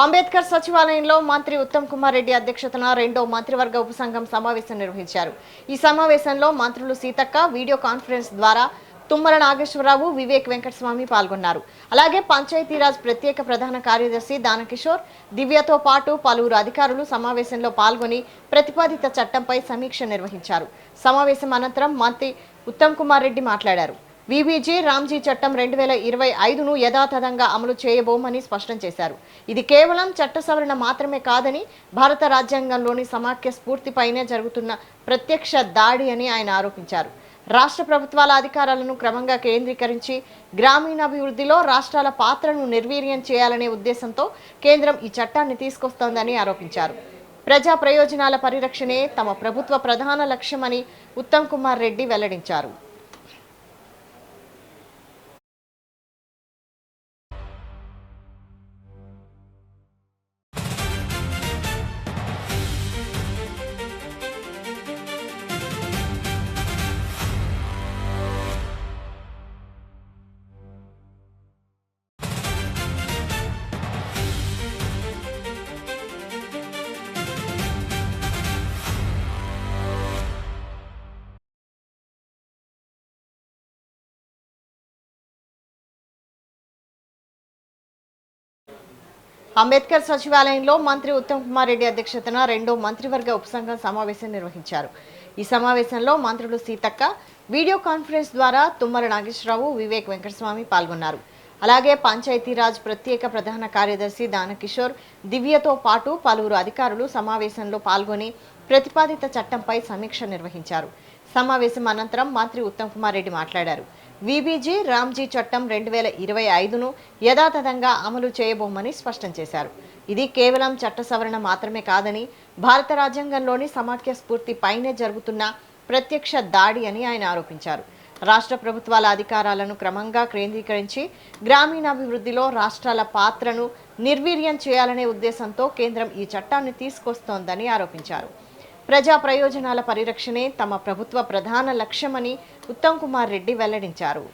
అంబేద్కర్ సచివాలయంలో మంత్రి ఉత్తమ్ కుమార్ రెడ్డి అధ్యక్షతన రెండో మంత్రివర్గ ఉపసంఘం సమావేశం నిర్వహించారు. ఈ సమావేశంలో మంత్రులు సీతక్క వీడియో కాన్ఫరెన్స్ ద్వారా తుమ్మల నాగేశ్వరరావు, వివేక్ వెంకటస్వామి పాల్గొన్నారు. అలాగే పంచాయతీరాజ్ ప్రత్యేక ప్రధాన కార్యదర్శి దానకిషోర్, దివ్యతో పాటు పలువురు అధికారులు సమావేశంలో పాల్గొని ప్రతిపాదిత చట్టంపై సమీక్ష నిర్వహించారు. సమావేశం అనంతరం మంత్రి ఉత్తమ్ కుమార్ రెడ్డి మాట్లాడారు. వీబీజీ రామ్జీ చట్టం 2025ను యథాతథంగా అమలు చేయబోమని స్పష్టం చేశారు. ఇది కేవలం చట్ట సవరణ మాత్రమే కాదని, భారత రాజ్యాంగంలోని సమాఖ్య స్ఫూర్తిపైనే జరుగుతున్న ప్రత్యక్ష దాడి అని ఆయన ఆరోపించారు. రాష్ట్ర ప్రభుత్వాల అధికారాలను క్రమంగా కేంద్రీకరించి గ్రామీణాభివృద్ధిలో రాష్ట్రాల పాత్రను నిర్వీర్యం చేయాలనే ఉద్దేశంతో కేంద్రం ఈ చట్టాన్ని తీసుకొస్తోందని ఆరోపించారు. ప్రజా ప్రయోజనాల పరిరక్షణే తమ ప్రభుత్వ ప్రధాన లక్ష్యమని ఉత్తమ్ కుమార్ రెడ్డి వెల్లడించారు. అంబేద్కర్ సచివాలయంలో మంత్రి ఉత్తమ్ కుమార్ రెడ్డి అధ్యక్షతన రెండో మంత్రివర్గ ఉపసంఘం సమావేశం నిర్వహించారు. ఈ సమావేశంలో మంత్రులు సీతక్క వీడియో కాన్ఫరెన్స్ ద్వారా తుమ్మల నాగేశ్వరరావు, వివేక్ వెంకటస్వామి పాల్గొన్నారు. అలాగే పంచాయతీరాజ్ ప్రత్యేక ప్రధాన కార్యదర్శి దానకిషోర్, దివ్యతో పాటు పలువురు అధికారులు సమావేశంలో పాల్గొని ప్రతిపాదిత చట్టంపై సమీక్ష నిర్వహించారు. సమావేశం అనంతరం మంత్రి ఉత్తమ్ కుమార్ రెడ్డి మాట్లాడారు. వీబీజీ రామ్జీ చట్టం 2025ను యథాతథంగా అమలు చేయబోమని స్పష్టం చేశారు. ఇది కేవలం చట్ట సవరణ మాత్రమే కాదని, భారత రాజ్యాంగంలోని సమాఖ్య స్ఫూర్తి పైనే జరుగుతున్న ప్రత్యక్ష దాడి అని ఆయన ఆరోపించారు. రాష్ట్ర ప్రభుత్వాల అధికారాలను క్రమంగా కేంద్రీకరించి గ్రామీణాభివృద్ధిలో రాష్ట్రాల పాత్రను నిర్వీర్యం చేయాలనే ఉద్దేశంతో కేంద్రం ఈ చట్టాన్ని తీసుకొస్తోందని ఆరోపించారు. ప్రజా ప్రయోజనాల పరిరక్షణే తమ ప్రభుత్వ ప్రధాన లక్ష్యమని ఉత్తమ్ కుమార్ రెడ్డి వెల్లడించారు.